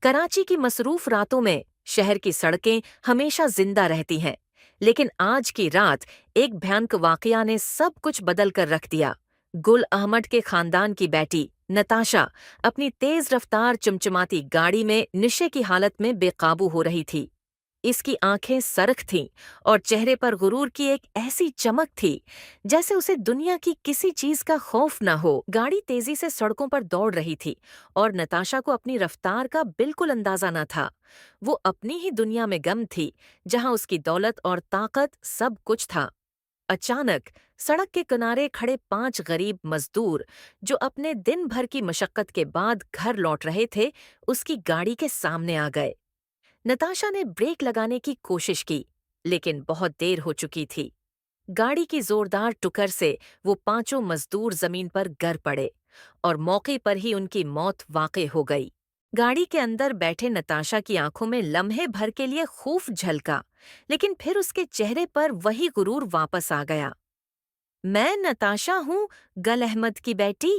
कराची की मसरूफ रातों में शहर की सड़कें हमेशा जिंदा रहती हैं, लेकिन आज की रात एक भयानक वाकया ने सब कुछ बदल कर रख दिया। गुल अहमद के खानदान की बेटी नताशा अपनी तेज रफ्तार चमचमाती गाड़ी में नशे की हालत में बेकाबू हो रही थी। इसकी आंखें सरख थीं और चेहरे पर गुरूर की एक ऐसी चमक थी जैसे उसे दुनिया की किसी चीज का खौफ न हो। गाड़ी तेजी से सड़कों पर दौड़ रही थी और नताशा को अपनी रफ्तार का बिल्कुल अंदाजा न था। वो अपनी ही दुनिया में गम थी, जहां उसकी दौलत और ताकत सब कुछ था। अचानक सड़क के किनारे खड़े 5 गरीब मजदूर, जो अपने दिन भर की मशक्कत के बाद घर लौट रहे थे, उसकी गाड़ी के सामने आ गए। नताशा ने ब्रेक लगाने की कोशिश की, लेकिन बहुत देर हो चुकी थी। गाड़ी की जोरदार टुक्कर से वो पांचों मजदूर जमीन पर गिर पड़े और मौके पर ही उनकी मौत वाक़ई हो गई। गाड़ी के अंदर बैठे नताशा की आंखों में लम्हे भर के लिए खौफ झलका, लेकिन फिर उसके चेहरे पर वही गुरूर वापस आ गया। मैं नताशा हूँ, गल अहमद की बेटी।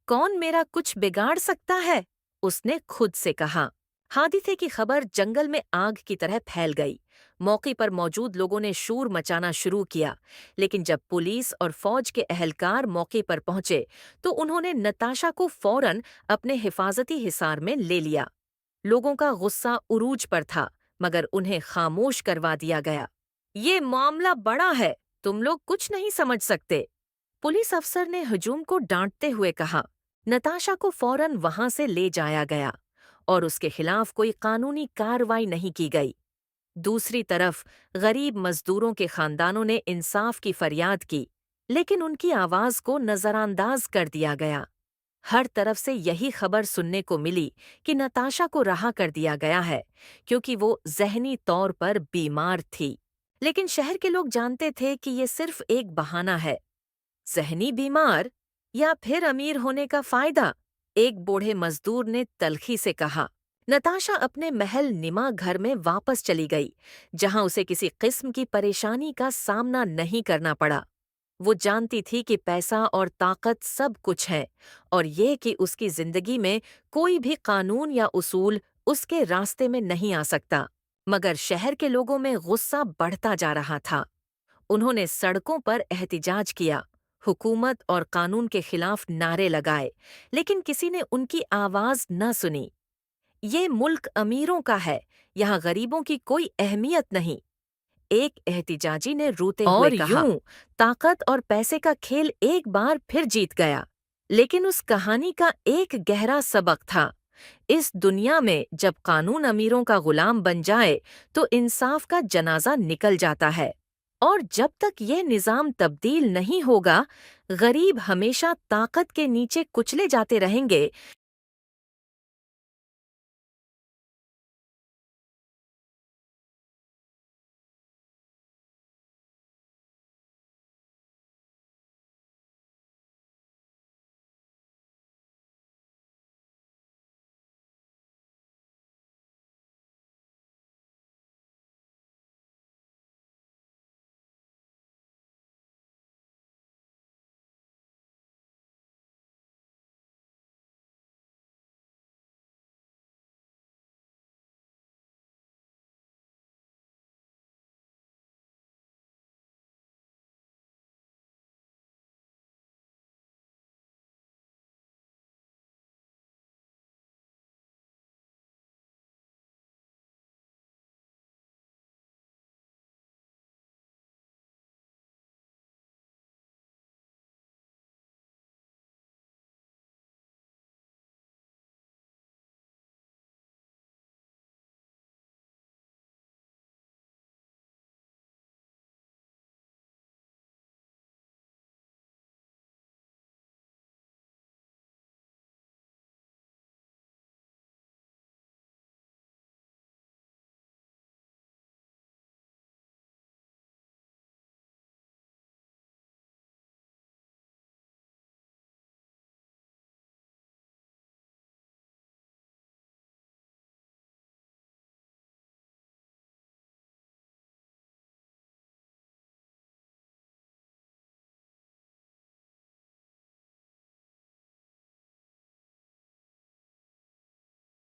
कौन मेरा कुछ बिगाड़ सकता है? उसने खुद से कहा। हादिसे की खबर जंगल में आग की तरह फैल गई। मौके पर मौजूद लोगों ने शोर मचाना शुरू किया, लेकिन जब पुलिस और फौज के अहलकार मौके पर पहुंचे, तो उन्होंने नताशा को फौरन अपने हिफाजती हिसार में ले लिया। लोगों का गुस्सा उरूज पर था, मगर उन्हें खामोश करवा दिया गया। ये मामला बड़ा है, तुम लोग कुछ नहीं समझ सकते, पुलिस अफसर ने हजूम को डांटते हुए कहा। नताशा को फौरन वहां से ले जाया गया और उसके खिलाफ कोई कानूनी कार्रवाई नहीं की गई। दूसरी तरफ गरीब मजदूरों के खानदानों ने इंसाफ की फरियाद की, लेकिन उनकी आवाज को नजरअंदाज कर दिया गया। हर तरफ से यही खबर सुनने को मिली कि नताशा को रहा कर दिया गया है, क्योंकि वो ज़हनी तौर पर बीमार थी। लेकिन शहर के लोग जानते थे कि ये सिर्फ एक बहाना है। ज़हनी बीमार या फिर अमीर होने का फायदा? एक बूढ़े मजदूर ने तल्खी से कहा। नताशा अपने महल निमा घर में वापस चली गई, जहां उसे किसी किस्म की परेशानी का सामना नहीं करना पड़ा। वो जानती थी कि पैसा और ताकत सब कुछ है, और ये कि उसकी जिंदगी में कोई भी कानून या उसूल उसके रास्ते में नहीं आ सकता। मगर शहर के लोगों में गुस्सा बढ़ता जा रहा था। उन्होंने सड़कों पर एहतिजाज किया, हुकूमत और कानून के खिलाफ नारे लगाए, लेकिन किसी ने उनकी आवाज न सुनी। ये मुल्क अमीरों का है, यहाँ गरीबों की कोई अहमियत नहीं, एक एहतिजाजी ने रोते हुए और कहा। यूं ताकत और पैसे का खेल एक बार फिर जीत गया। लेकिन उस कहानी का एक गहरा सबक था। इस दुनिया में जब कानून अमीरों का गुलाम बन जाए, तो इंसाफ का जनाजा निकल जाता है। और जब तक ये निज़ाम तब्दील नहीं होगा, गरीब हमेशा ताकत के नीचे कुचले जाते रहेंगे।